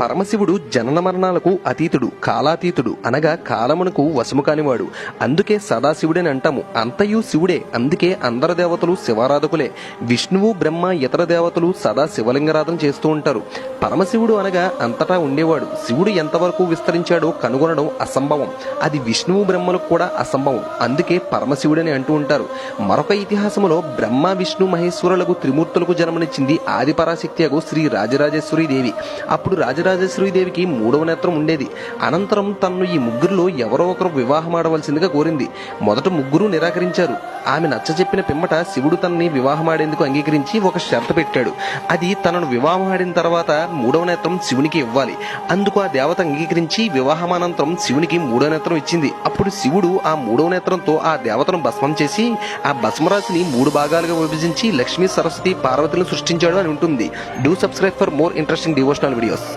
పరమశివుడు జనన మరణాలకు అతీతుడు, కాలాతీతుడు, అనగా కాలమునకు వశము కానివాడు. అందుకే సదాశివుడని అంటాము. అంతయు శివుడే, అందుకే అందరు దేవతలు శివారాధకులే. విష్ణువు, బ్రహ్మ, ఇతర దేవతలు సదా శివలింగారాధన చేస్తూ ఉంటారు. పరమశివుడు అనగా అంతటా ఉండేవాడు. శివుడు ఎంతవరకు విస్తరించాడో కనుగొనడం అసంభవం. అది విష్ణువు, బ్రహ్మలకు కూడా అసంభవం. అందుకే పరమశివుడని అంటూ ఉంటారు. మరొక ఇతిహాసములో బ్రహ్మ, విష్ణు, మహేశ్వరులకు త్రిమూర్తులకు జన్మనిచ్చింది ఆదిపరాశక్తి అగు శ్రీ రాజరాజేశ్వరి దేవి. అప్పుడు రాజరాజేశ్వరి దేవికి మూడవ నేత్రం ఉండేది. అనంతరం తన్ను ఈ ముగ్గురిలో ఎవరో ఒకరు వివాహమాడవలసిందిగా కోరింది. మొదట ముగ్గురు నిరాకరించారు. ఆమె నచ్చజెప్పిన పిమ్మట శివుడు తనని వివాహమాడేందుకు అంగీకరించి ఒక షరతు పెట్టాడు. అది తనను వివాహమాడిన తర్వాత మూడవ నేత్రం శివునికి ఇవ్వాలి. అందుకు ఆ దేవత అంగీకరించి వివాహమానంతరం శివునికి మూడవ నేత్రం ఇచ్చింది. అప్పుడు శివుడు ఆ మూడవ నేత్రంతో ఆ దేవతను భస్మం చేసి ఆ భస్మరాశిని 3 భాగాలుగా విభజించి లక్ష్మీ, సరస్వతి, పార్వతులను సృష్టించాడు అని ఉంటుంది. Do subscribe for more interesting devotional videos.